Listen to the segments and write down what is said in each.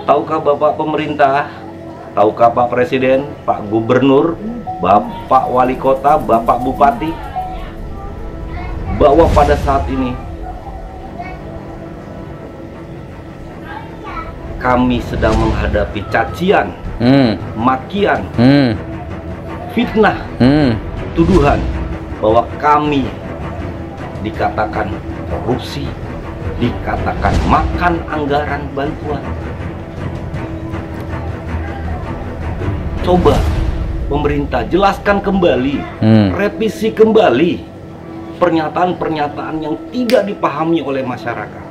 Tahukah Bapak Pemerintah, tahukah Pak Presiden, Pak Gubernur, Bapak Wali Kota, Bapak Bupati, bahwa pada saat ini kami sedang menghadapi cacian, makian, fitnah, tuduhan bahwa kami dikatakan korupsi, dikatakan makan anggaran bantuan. Coba pemerintah jelaskan kembali, revisi kembali pernyataan-pernyataan yang tidak dipahami oleh masyarakat,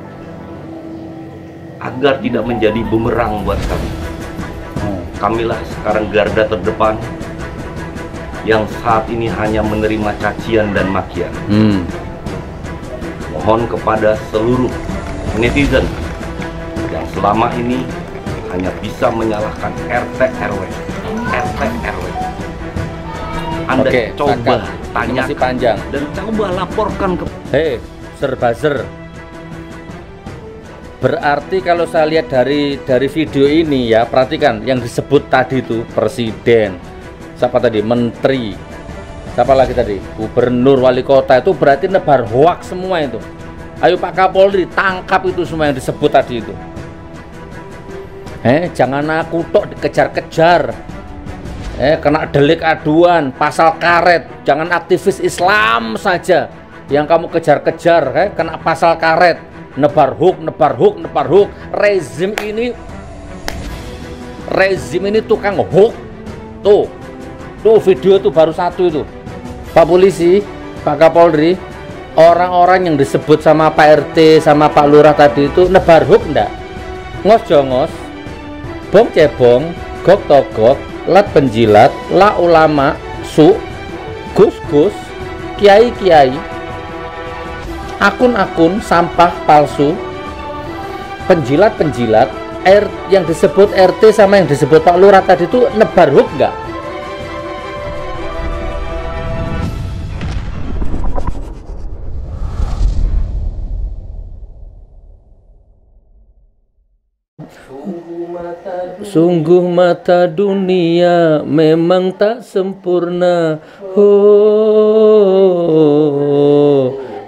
agar tidak menjadi bumerang buat kami. Kamilah sekarang garda terdepan yang saat ini hanya menerima cacian dan makian. Mohon kepada seluruh netizen yang selama ini hanya bisa menyalahkan RT RW. Anda coba tanyakan dan coba laporkan ke Ser-buzzer. Berarti kalau saya lihat dari video ini ya, perhatikan yang disebut tadi itu presiden, siapa tadi, menteri, siapa lagi tadi, gubernur, wali kota, itu berarti nebar hoaks semua itu. Ayo Pak Kapolri, tangkap itu semua yang disebut tadi itu. Jangan aku tok dikejar-kejar, kena delik aduan, pasal karet. Jangan aktivis Islam saja yang kamu kejar-kejar, kena pasal karet, nebar hook. Rezim ini tukang hook. Tuh video tuh baru satu itu. Pak Polisi, Pak Kapolri, orang-orang yang disebut sama Pak RT sama Pak Lurah tadi itu nebar hook enggak? Ngos jongos, bong cebong, gok togok, lat penjilat, la ulama, su, gus-gus, kiai-kiai, akun-akun sampah palsu, penjilat-penjilat, yang disebut RT sama yang disebut Pak Lurah tadi itu nebar hook enggak? Sungguh mata dunia memang tak sempurna.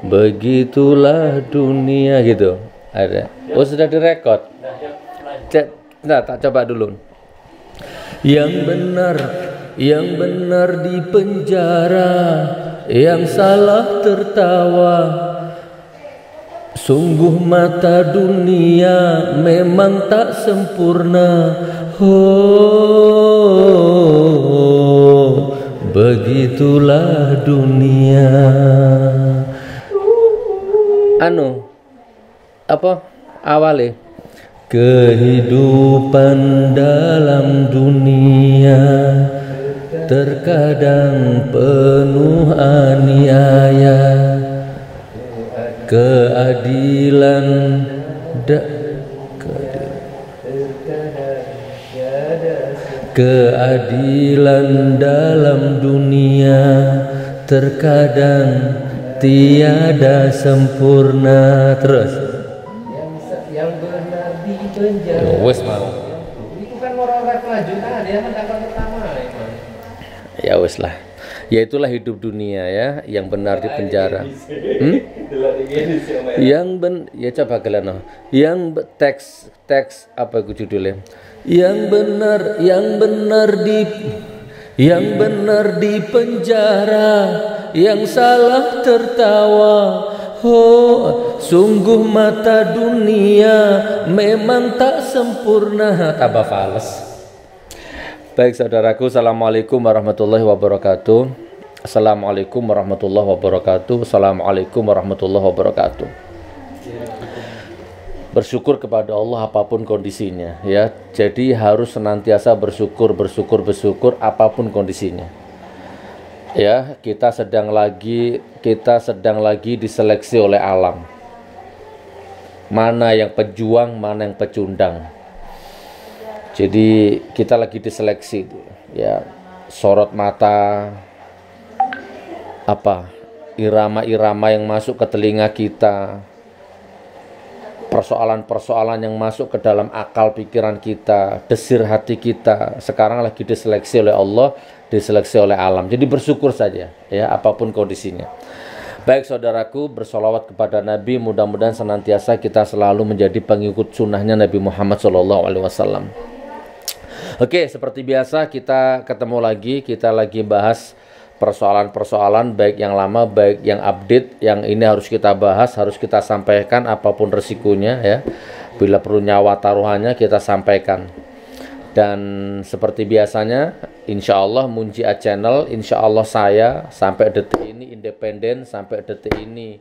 Begitulah dunia gitu. Ada. Oh, sudah direkod. Nah, tak coba dulu. Yang benar di penjara, yang salah tertawa. Sungguh mata dunia memang tak sempurna. Begitulah dunia. Apa awalnya? Kehidupan dalam dunia terkadang penuh aniaya. Keadilan dalam dunia terkadang tiada sempurna. Terus yang benar di penjara. Wes mau. Itu kan moral kelanjutan dia mendapat pertama. Ya wes lah. Ya itulah hidup dunia ya, yang benar di penjara. Ya coba kalian teks apa itu judulnya? Yang benar di penjara, yang salah tertawa. Sungguh mata dunia memang tak sempurna. Tambah fales. Baik saudaraku, assalamualaikum warahmatullahi wabarakatuh. Assalamualaikum warahmatullahi wabarakatuh. Assalamualaikum warahmatullahi wabarakatuh. Bersyukur kepada Allah apapun kondisinya ya. Jadi harus senantiasa bersyukur apapun kondisinya. Ya, kita sedang lagi diseleksi oleh alam. Mana yang pejuang, mana yang pecundang. Jadi kita lagi diseleksi ya, sorot mata, irama-irama yang masuk ke telinga kita, persoalan-persoalan yang masuk ke dalam akal pikiran kita, desir hati kita, sekarang lagi diseleksi oleh Allah, diseleksi oleh alam. Jadi bersyukur saja ya, apapun kondisinya. Baik saudaraku, bersolawat kepada Nabi, mudah-mudahan senantiasa kita selalu menjadi pengikut sunnahnya Nabi Muhammad SAW. Oke, seperti biasa kita ketemu lagi, kita lagi bahas persoalan-persoalan baik yang lama, baik yang update, yang ini harus kita bahas, harus kita sampaikan apapun resikonya ya. Bila perlu nyawa taruhannya kita sampaikan. Dan seperti biasanya, insya Allah Munjiat Channel, insya Allah saya sampai detik ini independen, sampai detik ini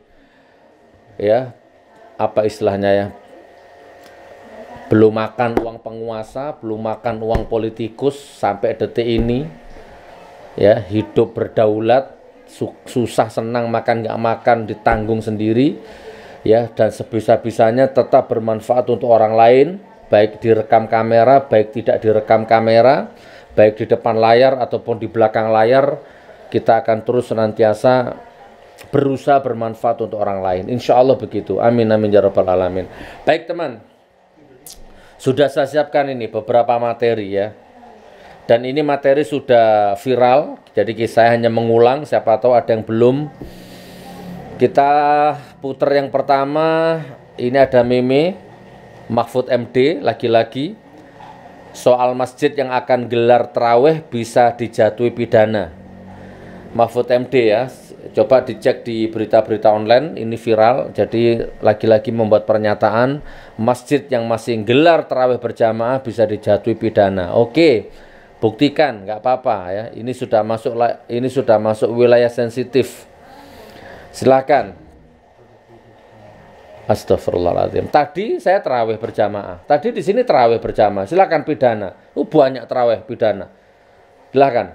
ya, apa istilahnya ya, belum makan uang penguasa, belum makan uang politikus sampai detik ini ya, hidup berdaulat, susah senang makan nggak makan ditanggung sendiri ya, dan sebisa-bisanya tetap bermanfaat untuk orang lain, baik direkam kamera, baik tidak direkam kamera, baik di depan layar ataupun di belakang layar, kita akan terus senantiasa berusaha bermanfaat untuk orang lain. Insya Allah begitu. Amin amin ya rabbal alamin. Baik teman, sudah saya siapkan ini beberapa materi ya. Dan ini materi sudah viral, jadi saya hanya mengulang, siapa tahu ada yang belum. Kita putar yang pertama, ini ada meme Mahfud MD lagi-lagi soal masjid yang akan gelar tarawih bisa dijatuhi pidana. Mahfud MD ya, coba dicek di berita-berita online, ini viral. Jadi lagi-lagi membuat pernyataan masjid yang masih gelar tarawih berjamaah bisa dijatuhi pidana. Oke, buktikan, nggak apa-apa ya. Ini sudah masuk wilayah sensitif. Silakan. Astagfirullahaladzim. Tadi saya tarawih berjamaah. Tadi di sini tarawih berjamaah. Silakan pidana. Banyak tarawih pidana. Silakan.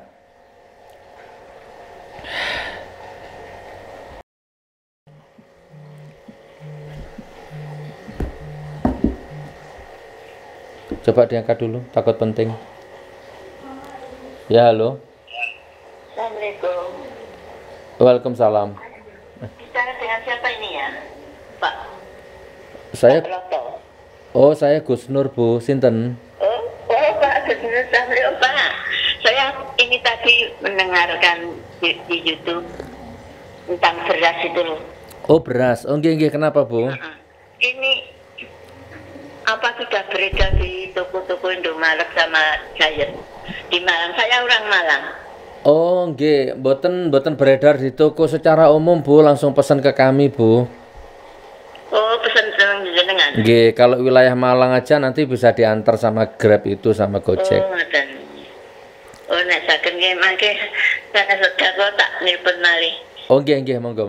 Coba diangkat dulu, takut penting. Ya, halo. Assalamualaikum. Waalaikumsalam. Bicara dengan siapa ini ya, Pak? Saya, Pak Loto. oh saya Gus Nur Bu, sinten? Oh Pak Gus Nur, Assalamualaikum Pak. Saya ini tadi mendengarkan di YouTube tentang beras itu loh. Oh beras, oh nggih, kenapa Bu? Ini apa sudah beredar di toko-toko Indomaret sama Giant di Malang? Saya orang Malang. Oh nggih, boten beredar di toko secara umum Bu, langsung pesan ke kami Bu. Oh pesan jenengan. Nggih, kalau wilayah Malang aja nanti bisa diantar sama Grab itu sama Gojek. Oh ngoten. Oh nek saken nggih mangke saya sedekah tak nilpun malih. Oh nggih, monggo.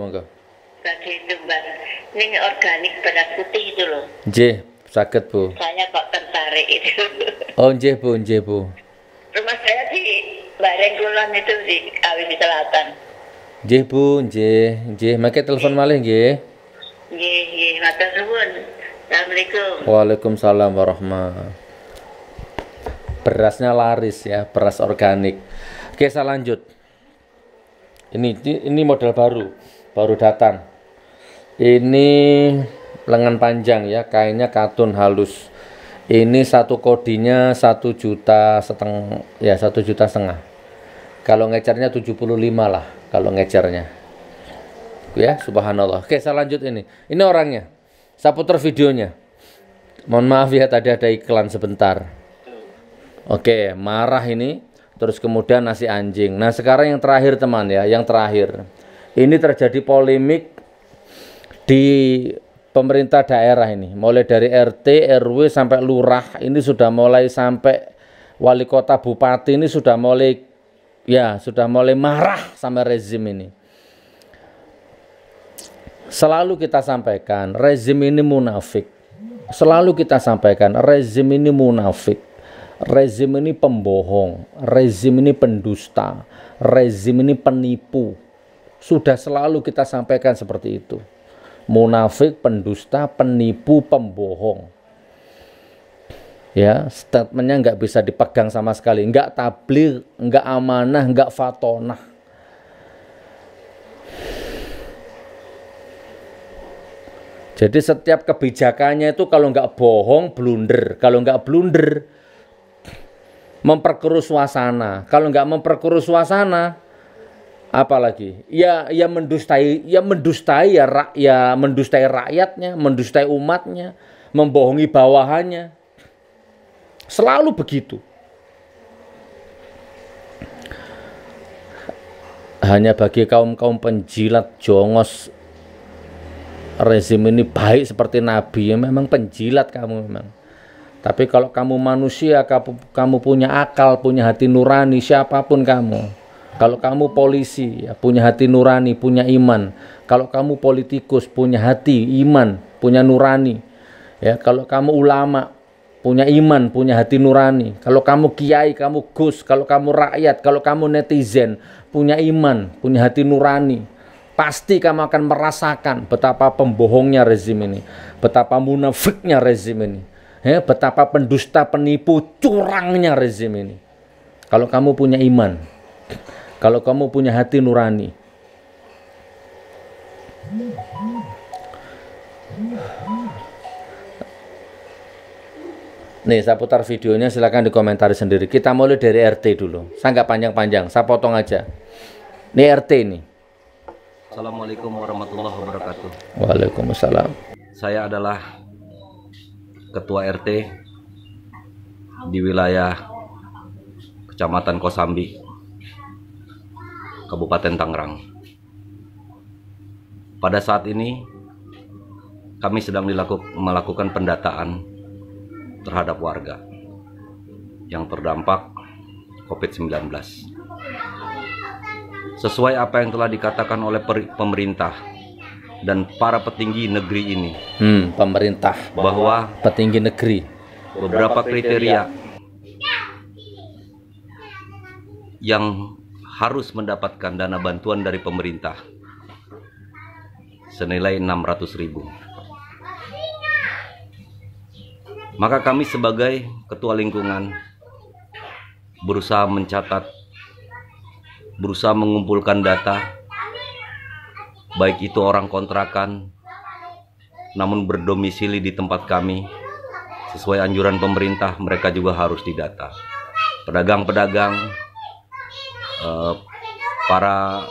Bagi itu Mbak, ini organik beras putih itu loh. Nggih, saged Bu. Saya kok tertarik itu. Oh nggih Bu. Rumah saya di Bareng Kulon itu di Kawi Selatan. Nggih Bu, nggih. Mangke telepon malih nggih. Nggih, matur nuwun. Assalamualaikum. Waalaikumsalam warahmatullahi. Berasnya laris ya, beras organik. Oke, saya lanjut. Ini model baru datang. Ini lengan panjang ya, kainnya katun halus. Ini satu kodinya 1,5 juta ya, 1,5 juta. Kalau ngecernya 75 lah kalau ngecernya. Ya, subhanallah. Oke, saya lanjut ini. Ini orangnya. Saya putar videonya. Mohon maaf ya, tadi ada iklan sebentar. Oke, marah ini. Terus kemudian nasi anjing. Nah, sekarang yang terakhir teman ya, yang terakhir. Ini terjadi polemik di pemerintah daerah ini. Mulai dari RT, RW sampai lurah. Ini sudah mulai sampai wali kota, bupati ini sudah mulai marah sama rezim ini. Selalu kita sampaikan, rezim ini munafik. Selalu kita sampaikan, rezim ini munafik. Rezim ini pembohong. Rezim ini pendusta. Rezim ini penipu. Sudah selalu kita sampaikan seperti itu. Munafik, pendusta, penipu, pembohong. Ya, statementnya nggak bisa dipegang sama sekali. Nggak tabligh, nggak amanah, nggak fatonah. Jadi setiap kebijakannya itu kalau nggak bohong, blunder. Kalau nggak blunder, memperkeruh suasana. Kalau nggak memperkeruh suasana, apalagi? Ya mendustai, mendustai rakyatnya, mendustai umatnya, membohongi bawahannya. Selalu begitu. Hanya bagi kaum-kaum penjilat jongos, rezim ini baik seperti nabi, ya memang penjilat kamu memang. Tapi kalau kamu manusia, kamu punya akal, punya hati nurani, siapapun kamu. Kalau kamu polisi, ya, punya hati nurani, punya iman. Kalau kamu politikus, punya hati, iman, punya nurani. Ya, kalau kamu ulama, punya iman, punya hati nurani. Kalau kamu kiai, kamu gus, kalau kamu rakyat, kalau kamu netizen, punya iman, punya hati nurani. Pasti kamu akan merasakan betapa pembohongnya rezim ini, betapa munafiknya rezim ini, ya, betapa pendusta, penipu, curangnya rezim ini. Kalau kamu punya iman, kalau kamu punya hati nurani. Nih, saya putar videonya, silahkan dikomentari sendiri. Kita mulai dari RT dulu. Saya nggak panjang-panjang, saya potong aja. Ini RT ini. Assalamualaikum warahmatullahi wabarakatuh. Waalaikumsalam. Saya adalah Ketua RT di wilayah Kecamatan Kosambi, Kabupaten Tangerang. Pada saat ini kami sedang melakukan pendataan terhadap warga yang terdampak COVID-19. Sesuai apa yang telah dikatakan oleh pemerintah dan para petinggi negeri ini, pemerintah, bahwa petinggi negeri, beberapa kriteria yang harus mendapatkan dana bantuan dari pemerintah senilai 600.000. Maka kami sebagai ketua lingkungan berusaha mencatat, berusaha mengumpulkan data, baik itu orang kontrakan namun berdomisili di tempat kami. Sesuai anjuran pemerintah, mereka juga harus didata. Pedagang-pedagang, para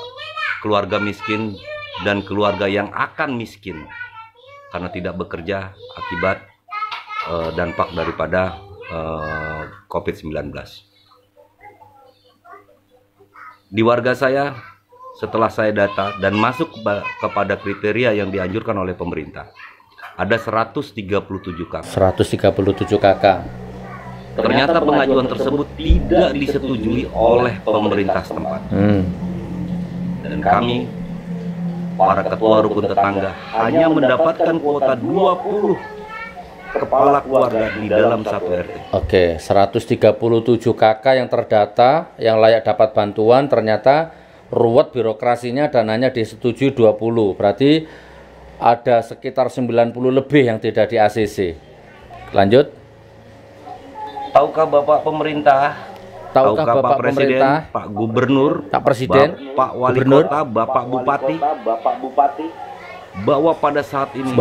keluarga miskin dan keluarga yang akan miskin karena tidak bekerja akibat dampak daripada COVID-19. Di warga saya, setelah saya data dan masuk kepada kriteria yang dianjurkan oleh pemerintah, ada 137 kakak. 137 kakak. Ternyata pengajuan tersebut tidak disetujui oleh pemerintah setempat. Dan kami, para ketua rukun tetangga, hanya mendapatkan kuota 20 kepala keluarga di dalam satu RT. Oke, 137 kakak yang terdata, yang layak dapat bantuan, ternyata ruwet birokrasinya, dananya disetujui 20. Berarti ada sekitar 90 lebih yang tidak di ACC. Lanjut. Tahukah Bapak pemerintah? Tahukah Bapak Presiden, pemerintah? Pak Gubernur, Pak Presiden, Pak Wali Gubernur, Kota, Bapak Bupati, bahwa pada saat ini,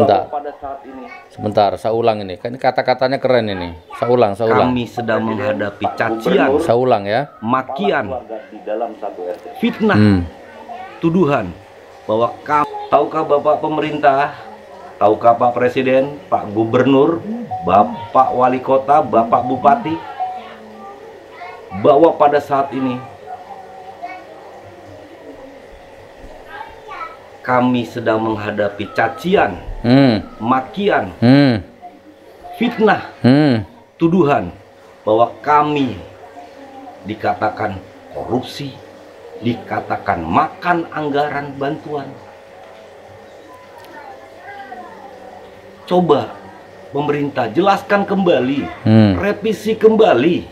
sebentar, saya ulang ini. Kan kata-katanya keren ini. Saya ulang. Kami sedang menghadapi cacian, Saya ulang ya. makian, fitnah, tuduhan bahwa kami. Tahukah Bapak pemerintah? Tahukah Pak Presiden, Pak Gubernur, Bapak Wali Kota, Bapak Bupati, bahwa pada saat ini kami sedang menghadapi cacian, makian, fitnah, tuduhan bahwa kami dikatakan korupsi, dikatakan makan anggaran bantuan. Coba pemerintah jelaskan kembali, revisi kembali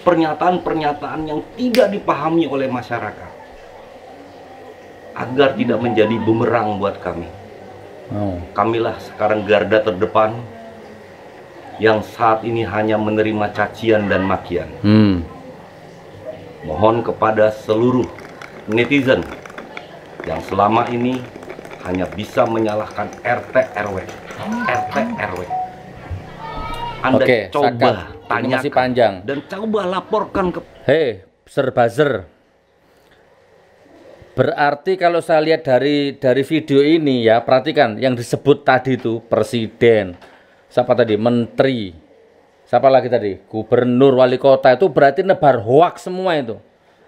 pernyataan-pernyataan yang tidak dipahami oleh masyarakat, agar tidak menjadi bumerang buat kami. Kamilah sekarang garda terdepan yang saat ini hanya menerima cacian dan makian. Mohon kepada seluruh netizen yang selama ini hanya bisa menyalahkan RT RW. Anda Oke, coba Sakar. Ini tanyakan masih panjang. dan coba laporkan ke. Hei, serbazer. Berarti kalau saya lihat dari video ini ya, perhatikan yang disebut tadi itu presiden, siapa tadi, menteri, siapa lagi tadi, gubernur, wali kota, itu berarti nebar hoaks semua itu.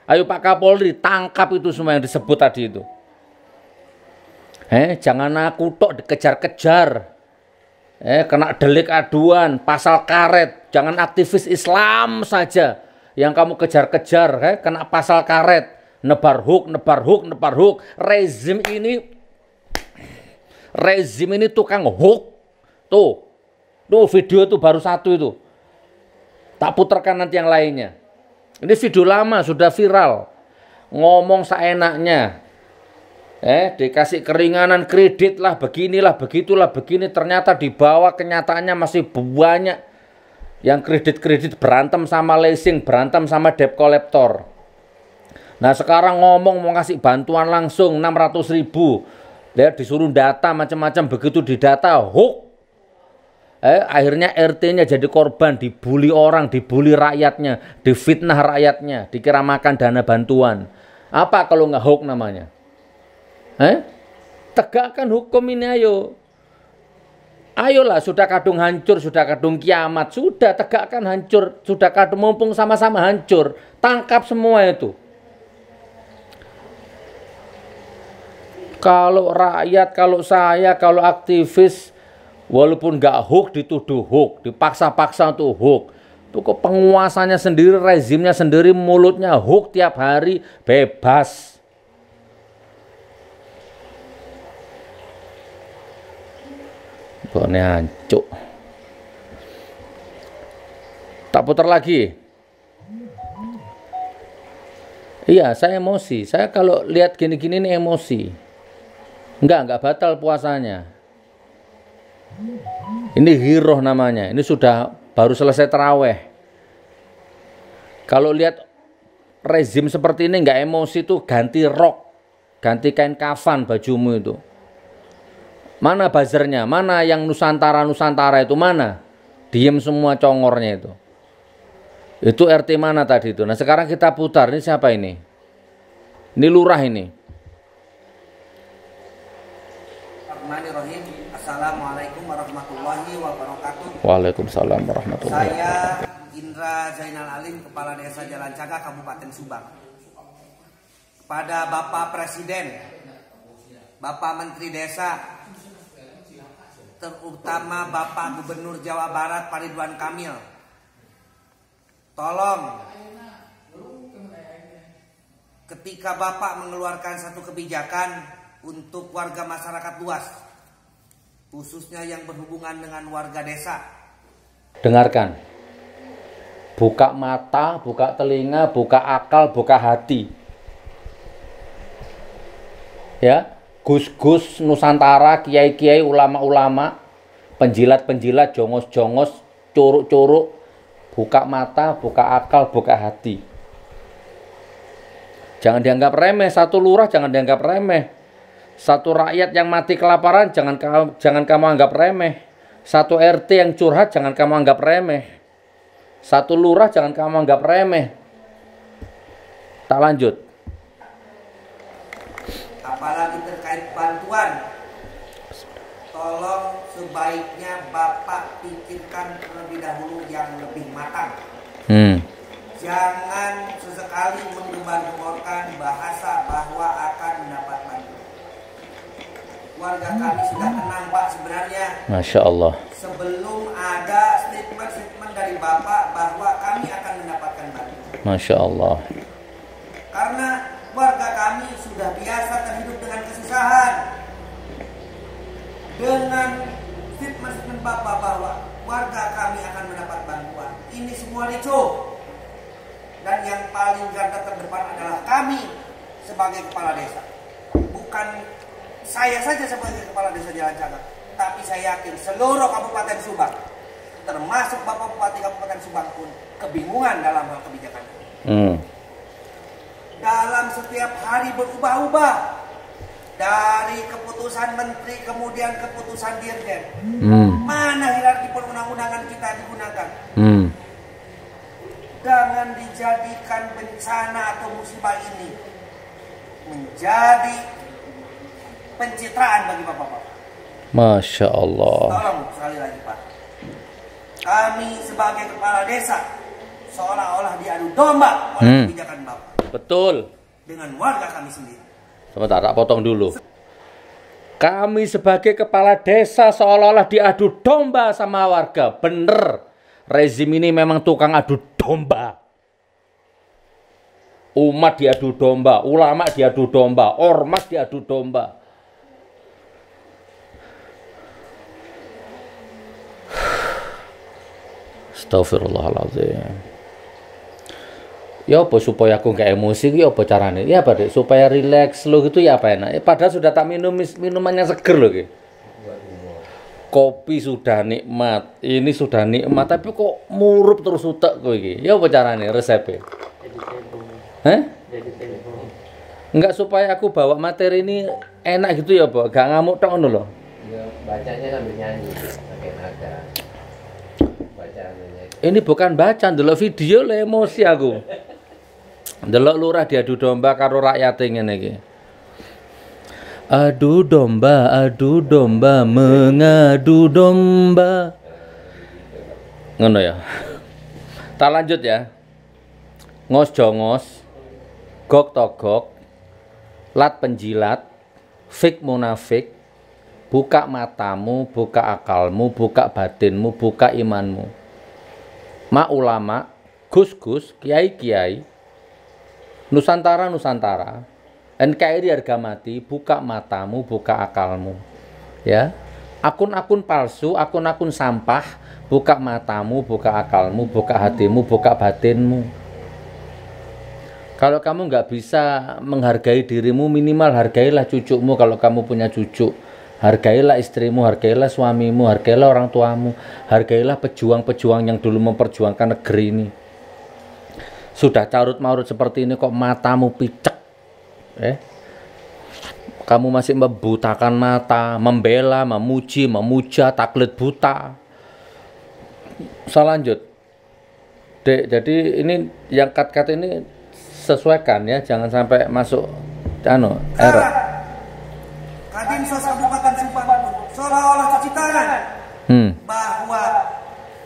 Ayo Pak Kapolri, tangkap itu semua yang disebut tadi itu. Jangan aku tok dikejar-kejar. Kena delik aduan, pasal karet. Jangan aktivis Islam saja yang kamu kejar-kejar, kena pasal karet. Nebar hook. Rezim ini tukang hook. Tuh video itu baru satu itu. Tak putarkan nanti yang lainnya. Ini video lama, sudah viral. Ngomong seenaknya. Dikasih keringanan kredit lah, beginilah, begitulah, begini. Ternyata di bawah kenyataannya masih banyak yang kredit-kredit, berantem sama leasing, berantem sama debt collector. Nah sekarang ngomong mau ngasih bantuan langsung 600.000. Lihat disuruh data macam-macam, begitu didata hook. Akhirnya RT-nya jadi korban, dibully orang, dibully rakyatnya, difitnah rakyatnya, dikira makan dana bantuan. Apa kalau nggak hook namanya? Tegakkan hukum ini ayo. Ayolah, sudah kadung hancur, sudah kadung kiamat, sudah tegakkan hancur, sudah kadung mumpung sama-sama hancur. Tangkap semua itu. Kalau rakyat, kalau saya, kalau aktivis, walaupun nggak hook dituduh hook, dipaksa-paksa untuk hook. Itu kok penguasanya sendiri, rezimnya sendiri, mulutnya hook tiap hari, bebas. Ini hancur. Tak putar lagi. Iya, saya emosi. Saya kalau lihat gini-gini ini emosi. Enggak batal puasanya. Ini giroh namanya. Ini sudah baru selesai terawih. Kalau lihat rezim seperti ini enggak emosi tuh ganti rok, ganti kain kafan bajumu itu. Mana buzzernya? Mana yang Nusantara itu mana? Diem semua congornya itu. Itu RT mana tadi itu? Nah sekarang kita putar. Ini siapa ini? Ini lurah ini. Bismillahirrahmanirrahim. Assalamualaikum warahmatullahi wabarakatuh. Waalaikumsalam warahmatullahi wabarakatuh. Saya Indra Zainal Alim, Kepala Desa Jalan Cagak, Kabupaten Subang. Kepada Bapak Presiden, Bapak Menteri Desa, terutama Bapak Gubernur Jawa Barat Pak Ridwan Kamil, tolong ketika Bapak mengeluarkan satu kebijakan untuk warga masyarakat luas, khususnya yang berhubungan dengan warga desa. Dengarkan, buka mata, buka telinga, buka akal, buka hati. Ya, gus-gus Nusantara, kiai-kiai, ulama-ulama, penjilat-penjilat, jongos-jongos, curuk-curuk, buka mata, buka akal, buka hati. Jangan dianggap remeh, satu lurah jangan dianggap remeh. Satu rakyat yang mati kelaparan jangan kamu anggap remeh. Satu RT yang curhat jangan kamu anggap remeh. Satu lurah jangan kamu anggap remeh. Tak lanjut. Apalagi terkait bantuan, tolong sebaiknya Bapak pikirkan terlebih dahulu yang lebih matang. Jangan sesekali menggembar-gemborkan bahasa bahwa akan mendapat bantuan. Warga kami sudah tenang Pak sebenarnya. Masya Allah. Sebelum ada statement dari Bapak bahwa kami akan mendapatkan bantuan. Masya Allah. Karena warga kami sudah biasa terhidup dengan kesusahan. Dengan statement Bapak bahwa warga kami akan mendapat bantuan, ini semua ricuh. Dan yang paling garda terdepan adalah kami sebagai kepala desa. Bukan saya saja sebagai kepala desa Jalan Cagak, tapi saya yakin seluruh Kabupaten Subang, termasuk Bapak Bupati Kabupaten Subang pun kebingungan dalam hal kebijakan ini. Dalam setiap hari berubah-ubah. dari keputusan menteri kemudian keputusan dirjen. Mana hierarki perundang-undangan kita digunakan? Jangan dijadikan bencana atau musibah ini menjadi pencitraan bagi bapak-bapak. Masya Allah. Tolong sekali lagi Pak, kami sebagai kepala desa seolah-olah diadu domba oleh kebijakan bapak. Betul. Dengan warga kami sendiri. Sebentar, tak potong dulu. Kami sebagai kepala desa seolah-olah diadu domba sama warga. Bener. Rezim ini memang tukang adu domba. Umat diadu domba, ulama diadu domba, ormas diadu domba. Astagfirullahaladzim. Ya apa supaya aku nggak emosi, ya apa caranya? Ya apa deh, supaya rileks lo gitu ya apa enak. Padahal sudah tak minum minumannya seger loh gitu. Kopi sudah nikmat, ini sudah nikmat, tapi kok murup terus utek kok iki. Ya apa caranya resepnya? Hah? Enggak supaya aku bawa materi ini enak gitu ya, Pak. Gak ngamuk tok ngono lho. Ya, bacanya sambil nyanyi, pakai nada. Bacanya. Ini bukan baca, ndelok video lho emosi aku. Ndelok lurah diadu domba karo rakyat ngene iki. Adu domba, mengadu domba. Ngono ya. Tak lanjut ya. Ngos jongos, gok togok, lat penjilat, fik munafik, buka matamu, buka akalmu, buka batinmu, buka imanmu. Ma ulama, gus-gus, kiai-kiai, Nusantara, NKRI harga mati, buka matamu, buka akalmu. Ya. Akun-akun palsu, akun-akun sampah, buka matamu, buka akalmu, buka hatimu, buka batinmu. Kalau kamu nggak bisa menghargai dirimu, minimal hargailah cucumu kalau kamu punya cucu. Hargailah istrimu, hargailah suamimu, hargailah orang tuamu, hargailah pejuang-pejuang yang dulu memperjuangkan negeri ini. Sudah carut-marut seperti ini kok matamu picek. Kamu masih membutakan mata, membela, memuji, memuja, taklid buta. Saya lanjut. Dek, jadi ini yang kat-kat ini sesuaikan ya, jangan sampai masuk error. Kadinsos Kabupaten Subang seolah-olah cuci tangan bahwa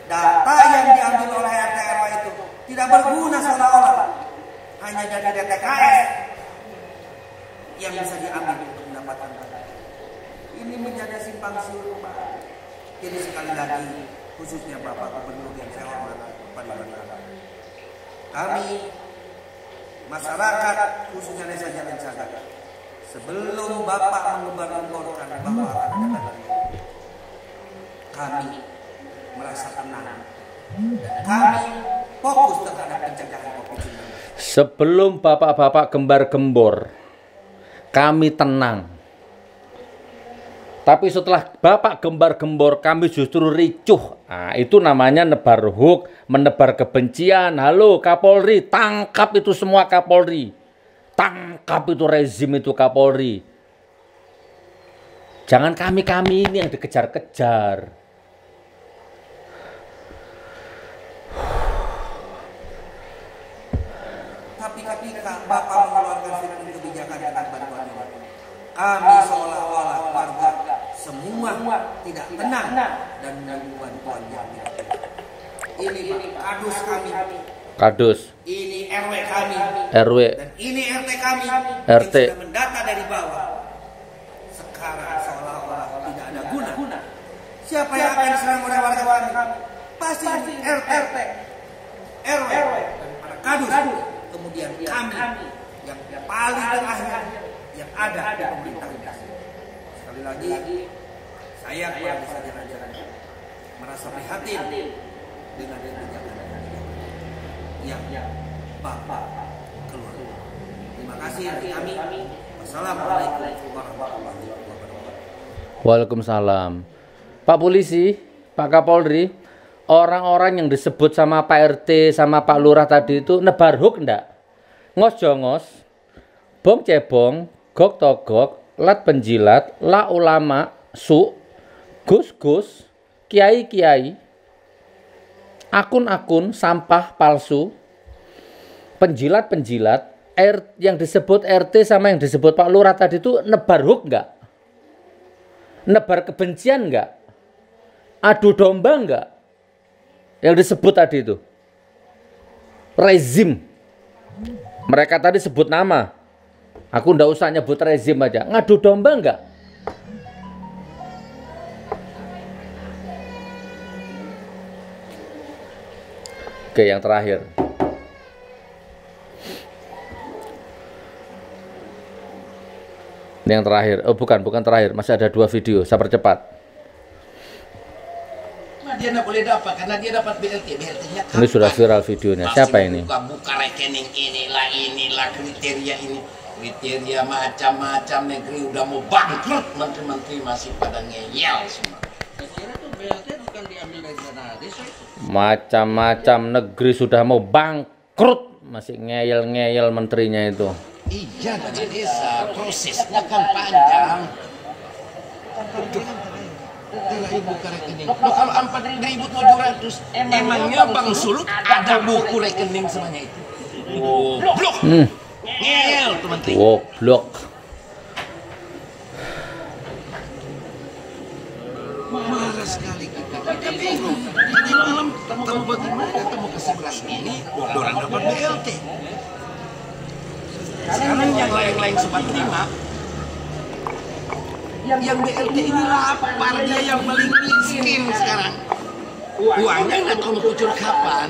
data yang diambil oleh RT RW itu tidak berguna, seolah-olah hanya dari DTKS yang bisa diambil untuk mendapatkan data. Ini menjadi simpang siur, Pak. Jadi sekali lagi, khususnya Bapak Gubernur yang saya hormati, kami masyarakat khususnya desa Jatinsaga, sebelum Bapak mengembar-gemborkan bahwa akan ada kami merasa tenang dan kami fokus terhadap pencegahan COVID-19. Sebelum bapak-bapak gembar-gembor, kami tenang. Tapi setelah bapak gembar-gembor, kami justru ricuh. Nah, itu namanya nebar hoax, menebar kebencian. Halo Kapolri, tangkap itu semua Kapolri. Tangkap itu rezim itu Kapolri. Jangan kami-kami ini yang dikejar-kejar. Tapi ketika Bapak mengeluarkan firman kebijakan tentang bantuan ini, kami seolah-olah warga semua tidak tenang dan menunggu bantuan yang ini kadus kami. Kadus. Ini RW kami. RW. Dan ini RT kami. RT. Yang sudah mendata dari bawah. Sekarang seolah-olah tidak ada guna. Siapa yang akan diserang oleh warga kami? Pasti RT, RW, dan para kadus. Kemudian kami yang paling terakhir yang ada di pemerintahan. Sekali lagi, saya kepada desa Jatinsaga merasa prihatin dengan kebijakan yang Bapak keluar. Terima kasih dari kami. Wassalamualaikum warahmatullahi wabarakatuh. Waalaikumsalam. Pak Polisi, Pak Kapolri, orang-orang yang disebut sama Pak RT sama Pak Lurah tadi itu nebar hoax enggak? Ngos jongos, bong cebong, gok togok, lat penjilat, la ulama, su, gus-gus, kiai-kiai, akun-akun sampah palsu, penjilat-penjilat, yang disebut RT sama yang disebut Pak Lurah tadi itu nebar hoax enggak? Nebar kebencian enggak? Adu domba enggak? Yang disebut tadi itu rezim. Mereka tadi sebut nama. Aku ndak usah nyebut rezim aja. Ngadu domba enggak? Oke, yang terakhir. Ini yang terakhir. Oh, bukan terakhir. Masih ada 2 video. Saya percepat. Dia nggak boleh dapat karena dia dapat BLT. BLT-nya Ini sudah viral videonya. Siapa ini? Buka rekening inilah kriteria ini. Kriteria macam-macam, negeri udah mau bangkrut, menteri-menteri masih pada ngeyel semua. Saya kira tuh BLT bukan diambil dari sana. Macam-macam negeri sudah mau bangkrut, masih ngeyel-ngeyel menterinya itu. Iya, dari desa prosesnya kan panjang. Buka rekening. Loh, kalau 4.700, emangnya Bang Sulut ada buku rekening semuanya itu? Goblok. Ngeyel tuh menteri. Goblok. Marah sekali kita bingung. Tadi malam ketemu bagaimana ketemu kasih beras ini, orang dapat BLT. Sekarang yang lain-lain sempat terima. Yang BLT ini lapar, dia yang paling miskin sekarang. Uangnya nggak tahu mau kucur kapan.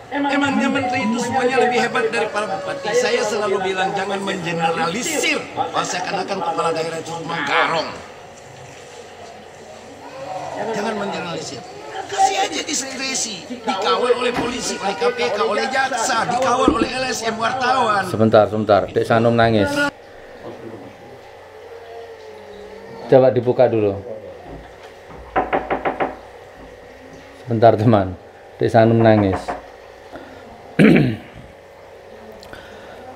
Emangnya menteri itu semuanya lebih hebat daripada bupati. Saya selalu bilang jangan mengeneralisir. Seakan-akan kepala daerah itu menggarong. Jangan mengeneralisir. Kasih aja diskresi, dikawal oleh polisi, oleh KPK, oleh jaksa, dikawal oleh LSM, wartawan. Sebentar, Dek Sanum nangis. Coba dibuka dulu. Sebentar teman, Dek Sanum nangis.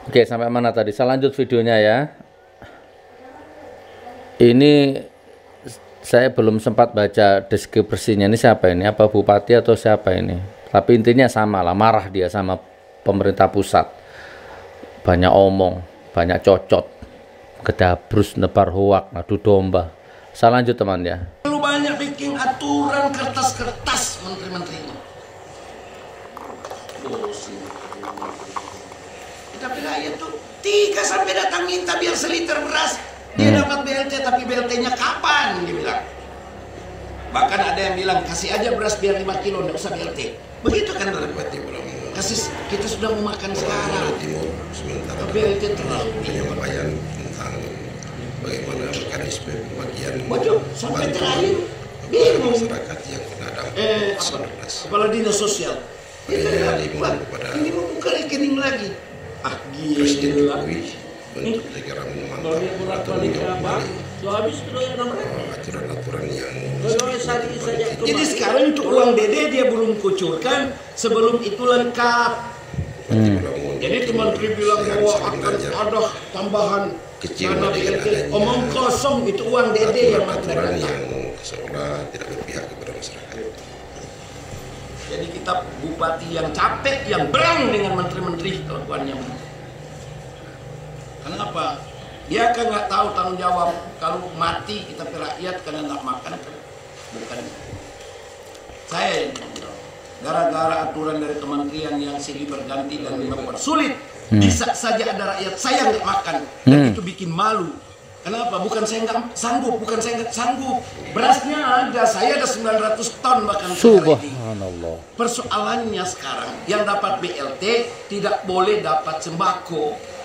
Oke, sampai mana tadi? Saya lanjut videonya ya. Ini saya belum sempat baca deskripsinya. Ini siapa ini? Apa bupati atau siapa ini? Tapi intinya sama lah, marah dia sama pemerintah pusat. Banyak omong, banyak cocot, gedabrus, nebar hoak, adu domba. Saya lanjut teman ya. Terlalu banyak bikin aturan kertas-kertas menteri-menteri ini. Tapi rakyat tuh 3 sampai datang minta biar seliter beras. Dia dapat BLT tapi BLT-nya kapan? Dia bilang. Bahkan ada yang bilang kasih aja beras biar 5 kilo, nggak usah BLT. Begitu kan Bupati belum. Kasih, kita sudah mau makan sekarang. Sementara BLT terlalu penyampaian tentang bagaimana mekanisme pembagian. Waduh, sampai terakhir bingung. Masyarakat yang kena dampak Kepala Dinas Sosial. Ini mau buka rekening lagi. Ah, Presiden gila. Jokowi untuk segera memantau atau meninjau kembali aturan-aturan yang jadi sekarang untuk uang dede dia belum kucurkan, sebelum itu lengkap. Jadi menteri bilang bahwa akan ada tambahan dana BLT, omong kosong, itu uang dede yang aturan yang seolah tidak berpihak kepada masyarakat. Jadi kita bupati yang capek, yang berang dengan menteri-menteri kelakuannya. Kenapa? Dia kan nggak tahu tanggung jawab. Kalau mati kita ke rakyat karena nggak makan, bukan. Saya gara-gara aturan dari kementerian yang silih berganti dan mempersulit, bisa saja ada rakyat saya nggak makan, dan itu bikin malu. Kenapa? Bukan saya nggak sanggup, berasnya ada, saya ada 900 ton bahkan. Subhanallah. Persoalannya sekarang yang dapat BLT tidak boleh dapat sembako.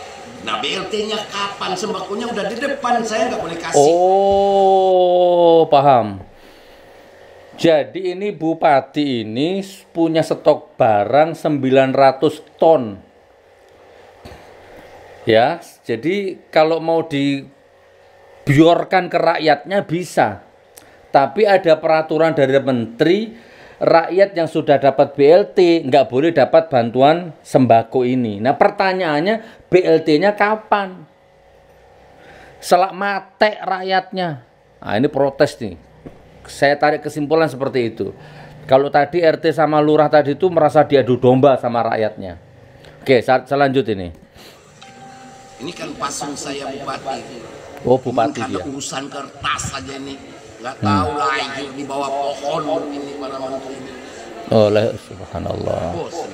Nah, BLT-nya kapan? Sembakonya udah di depan, saya nggak boleh kasih. Oh, paham. Jadi ini bupati ini punya stok barang 900 ton. Ya, jadi kalau mau dibiarkan ke rakyatnya bisa. Tapi ada peraturan dari menteri rakyat yang sudah dapat BLT nggak boleh dapat bantuan sembako ini. Nah pertanyaannya, BLT-nya kapan? Selak mate rakyatnya. Nah ini protes nih. Saya tarik kesimpulan seperti itu. Kalau tadi RT sama lurah tadi itu merasa diadu domba sama rakyatnya. Oke, selanjut ini. Ini kan pasung saya bupati. Oh bupati karena dia. urusan kertas aja nih, nggak tahu lagi di bawah pohon ini para menteri ini. Oh subhanallah. Bosan.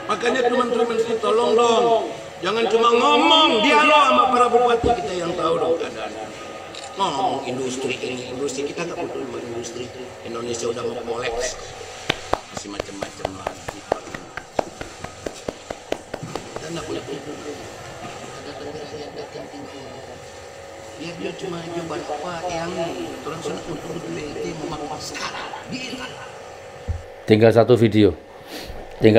Makanya menteri-menteri tolong dong, jangan cuma ngomong, dialog sama para bupati kita yang tahu dong keadaan. Ngomong industri ini, industri kita nggak butuh industri. Indonesia udah mau kolaps, masih macam-macam lagi. Kita nggak boleh tidur. Ya dia cuma coba apa yang turun sana untuk BLT memakai sekarang. Gila. Tinggal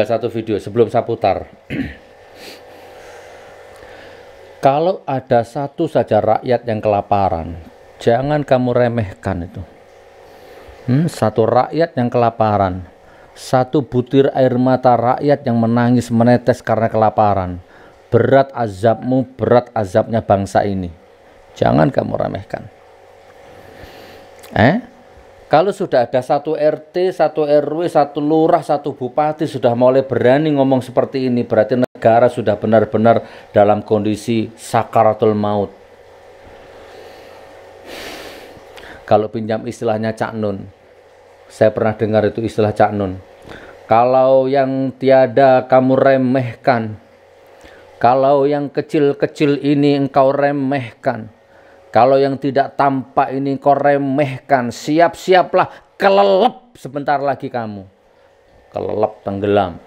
satu video sebelum saya putar. Kalau ada satu saja rakyat yang kelaparan, jangan kamu remehkan itu. Satu rakyat yang kelaparan, satu butir air mata rakyat yang menangis menetes karena kelaparan, berat azabmu, berat azabnya bangsa ini. Jangan kamu remehkan. Kalau sudah ada satu RT, satu RW, satu lurah, satu bupati sudah mulai berani ngomong seperti ini, berarti negara sudah benar-benar dalam kondisi sakaratul maut. Kalau pinjam istilahnya Cak Nun, saya pernah dengar itu istilah Cak Nun. Kalau yang tiada kamu remehkan, kalau yang kecil-kecil ini engkau remehkan, kalau yang tidak tampak ini kau remehkan, siap-siaplah kelelep sebentar lagi kamu. Kelelep tenggelam.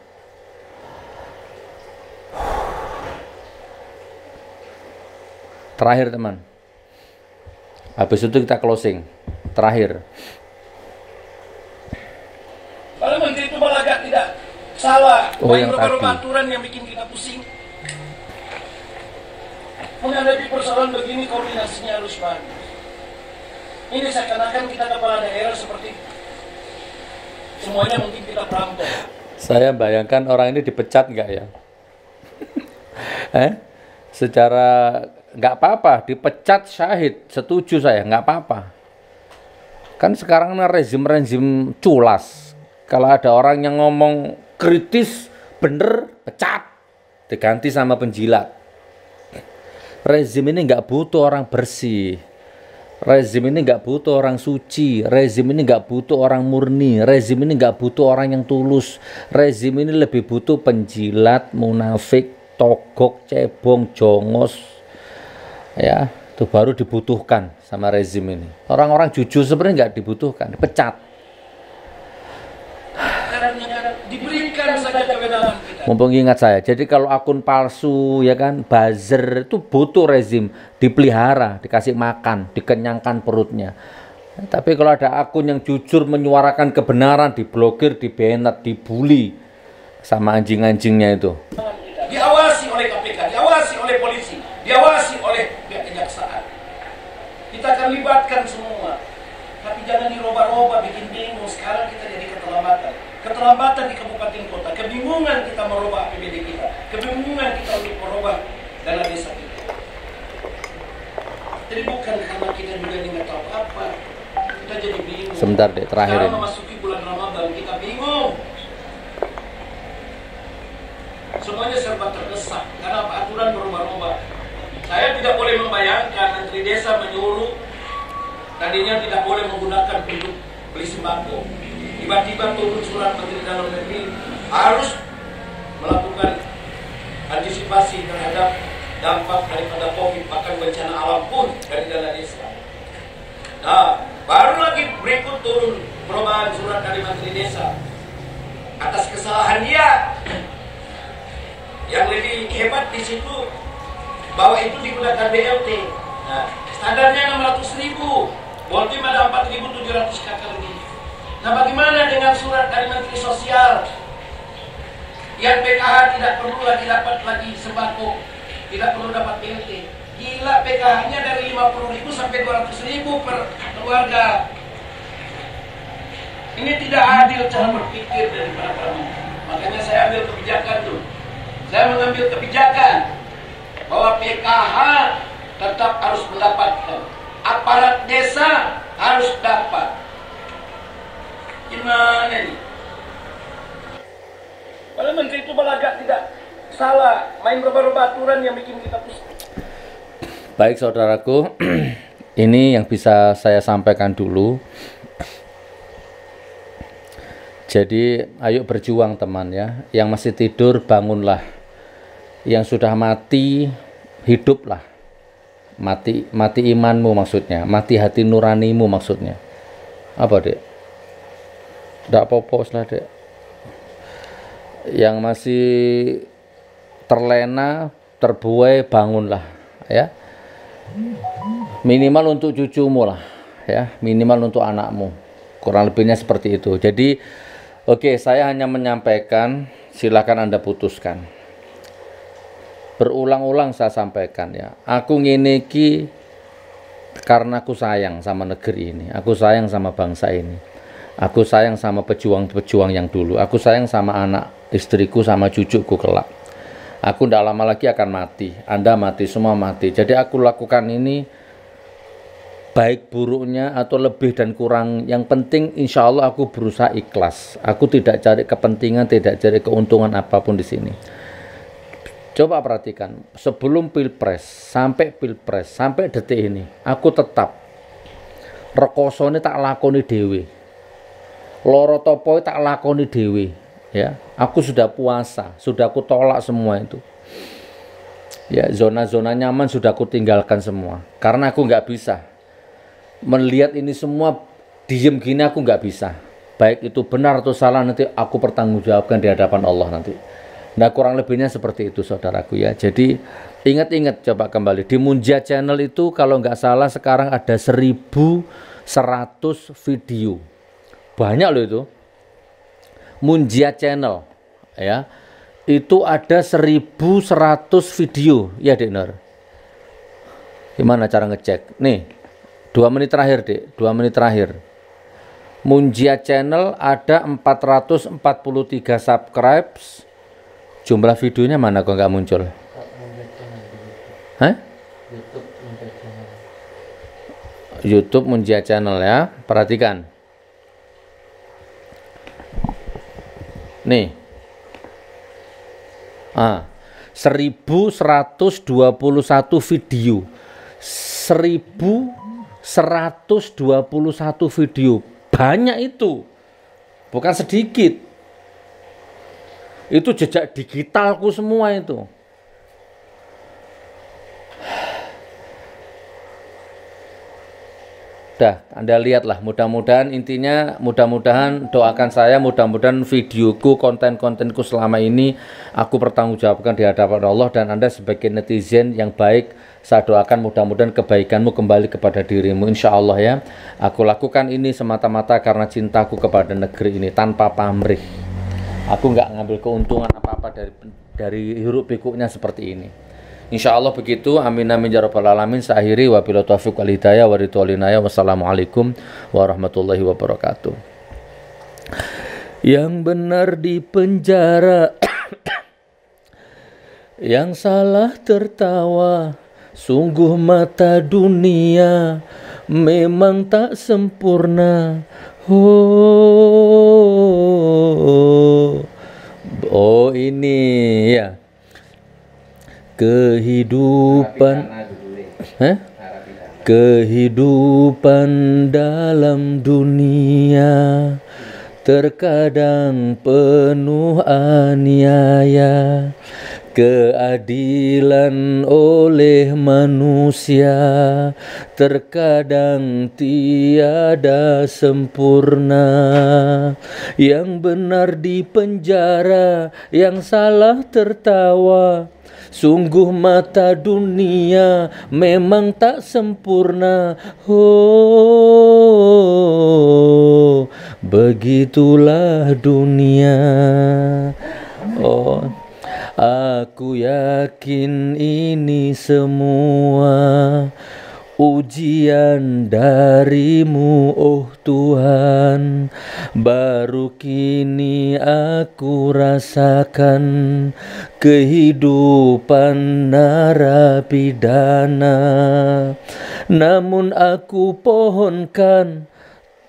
Terakhir teman. Habis itu kita closing. Terakhir. Kalau menteri itu malah tidak salah. Oh yang tadi. Aturan yang bikin kita pusing. Menghadapi persoalan begini koordinasinya harus bagus. Ini seakan-akan kita kepala daerah seperti semuanya mungkin kita perampok. Saya bayangkan orang ini dipecat nggak ya? Secara nggak apa-apa, dipecat syahid, setuju saya, nggak apa-apa. Kan sekarang rezim culas. Kalau ada orang yang ngomong kritis, bener, pecat, diganti sama penjilat. Rezim ini nggak butuh orang bersih. Rezim ini nggak butuh orang suci. Rezim ini nggak butuh orang murni. Rezim ini nggak butuh orang yang tulus. Rezim ini lebih butuh penjilat, munafik, togok, cebong, jongos. Ya, itu baru dibutuhkan sama rezim ini. Orang-orang jujur sebenarnya nggak dibutuhkan, dipecat. Diberikan saja kebenaran kita. Mumpung ingat saya, jadi kalau akun palsu ya kan, buzzer itu butuh rezim dipelihara, dikasih makan, dikenyangkan perutnya. Tapi kalau ada akun yang jujur menyuarakan kebenaran, diblokir, dibenet, dibully sama anjing-anjingnya itu. Diawasi oleh KPK, diawasi oleh polisi, diawasi oleh pihak kejaksaan. Kita akan libatkan semua, tapi jangan dirubah-rubah, bikin bingung. Sekarang kita jadi keterlambatan di kabupaten kota, kebingungan kita merubah APBD kita, kebingungan kita untuk merubah dana desa kita. Jadi bukan karena kita juga nggak tahu apa, kita jadi bingung. Sebentar deh, terakhir ini. Memasuki bulan Ramadan kita bingung. Semuanya serba terdesak karena aturan berubah-ubah. Saya tidak boleh membayangkan Menteri Desa menyuruh tadinya tidak boleh menggunakan untuk beli sembako. Tiba-tiba turun surat Menteri Dalam Negeri harus melakukan antisipasi terhadap dampak daripada COVID, bahkan bencana alam pun dari dana desa. Nah, baru lagi berikut turun perubahan surat dari Menteri Desa atas kesalahan dia. Yang lebih hebat di situ bahwa itu digunakan BLT. Nah, standarnya 600.000, Boltim ada 4.700 kakak lebih. Nah, bagaimana dengan surat dari Menteri Sosial yang PKH tidak perlu lagi dapat lagi sembako, tidak perlu dapat BLT? Gila, PKH-nya dari 50.000 sampai 200.000 per keluarga. Ini tidak adil cara berpikir dari para menteri. Makanya saya ambil kebijakan tuh. Saya mengambil kebijakan bahwa PKH tetap harus mendapatkan, aparat desa harus dapat. Gimana ini? Kalau menteri itu belagak tidak salah, main rubah-rubah aturan yang bikin kita pusing. Baik saudaraku, ini yang bisa saya sampaikan dulu. Jadi ayo berjuang teman ya. Yang masih tidur bangunlah. Yang sudah mati hiduplah. Mati imanmu maksudnya, mati hati nuranimu maksudnya. Apa dek? Tidak popos lah dek. Yang masih terlena, terbuai, bangunlah ya. Minimal untuk cucumu lah ya, minimal untuk anakmu. Kurang lebihnya seperti itu. Jadi oke, saya hanya menyampaikan, silakan Anda putuskan. Berulang-ulang saya sampaikan ya. Aku ngene iki karena aku sayang sama negeri ini. Aku sayang sama bangsa ini. Aku sayang sama pejuang-pejuang yang dulu. Aku sayang sama anak istriku sama cucuku kelak. Aku tidak lama lagi akan mati. Anda mati, semua mati. Jadi aku lakukan ini baik buruknya atau lebih dan kurang. Yang penting insya Allah aku berusaha ikhlas. Aku tidak cari kepentingan, tidak cari keuntungan apapun di sini. Coba perhatikan, sebelum pilpres, sampai detik ini, aku tetap rekoso ini tak lakoni dewe, loro topo tak lakoni dewe, ya. Aku sudah puasa, sudah aku tolak semua itu, ya. Zona-zona nyaman sudah aku tinggalkan semua, karena aku nggak bisa melihat ini semua diem gini, aku nggak bisa. Baik itu benar atau salah nanti aku pertanggungjawabkan di hadapan Allah nanti. Nah kurang lebihnya seperti itu saudaraku ya. Jadi ingat-ingat coba kembali di Munjia Channel itu kalau nggak salah sekarang ada 1100 video. Banyak loh itu. Munjia Channel ya. Itu ada 1100 video ya Dek Nur. Gimana cara ngecek? Nih 2 menit terakhir Dek, 2 menit terakhir. Munjia Channel ada 443 subscribes. Jumlah videonya mana kok nggak muncul? Hah? YouTube Munjia Channel ya. Perhatikan. Nih. 1121 video. 1121 video. Banyak itu. Bukan sedikit. Itu jejak digitalku semua itu. Dah, Anda lihatlah, mudah-mudahan intinya, mudah-mudahan doakan saya, mudah-mudahan videoku, konten-kontenku selama ini aku pertanggungjawabkan di hadapan Allah, dan Anda sebagai netizen yang baik, saya doakan mudah-mudahan kebaikanmu kembali kepada dirimu, insya Allah ya. Aku lakukan ini semata-mata karena cintaku kepada negeri ini, tanpa pamrih. Aku nggak ngambil keuntungan apa-apa dari hiruk pikuknya seperti ini. Insya Allah begitu. Amin amin ya rabbal alamin. Saya akhiri wabillahi taufiq wal hidayah wa ridwan linaya. Wassalamualaikum warahmatullahi wabarakatuh. Yang benar di penjara, yang salah tertawa. Sungguh mata dunia memang tak sempurna. Oh ini ya kehidupan, kehidupan dalam dunia terkadang penuh aniaya. Keadilan oleh manusia terkadang tiada sempurna. Yang benar di penjara, yang salah tertawa. Sungguh mata dunia memang tak sempurna. Oh, begitulah dunia. Oh, aku yakin ini semua ujian darimu, oh Tuhan, baru kini aku rasakan kehidupan narapidana. Namun aku pohonkan,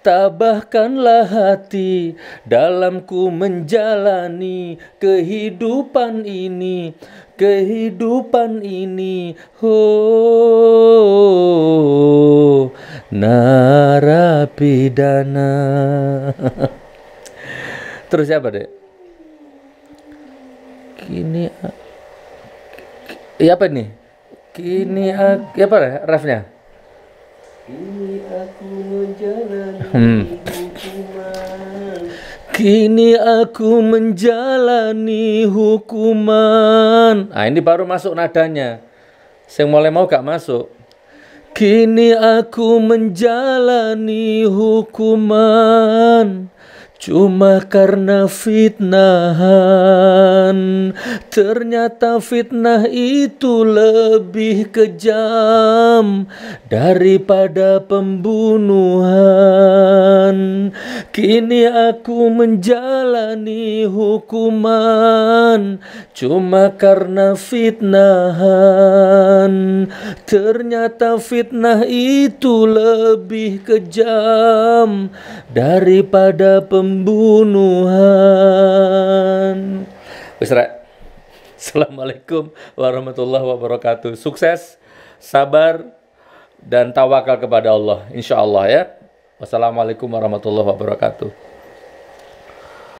tabahkanlah hati dalamku menjalani kehidupan ini, oh narapidana. Terus siapa dek? Kini apa nih? Kini apa refnya? Kini aku menjalani hukuman. Kini aku menjalani hukuman. Nah, ini baru masuk nadanya. Yang mulai mau gak masuk. Kini aku menjalani hukuman cuma karena fitnahan. Ternyata fitnah itu lebih kejam daripada pembunuhan. Kini aku menjalani hukuman cuma karena fitnahan. Ternyata fitnah itu lebih kejam daripada pembunuhan. Assalamualaikum warahmatullahi wabarakatuh. Sukses, sabar, dan tawakal kepada Allah, insya Allah ya. Wassalamualaikum warahmatullahi wabarakatuh.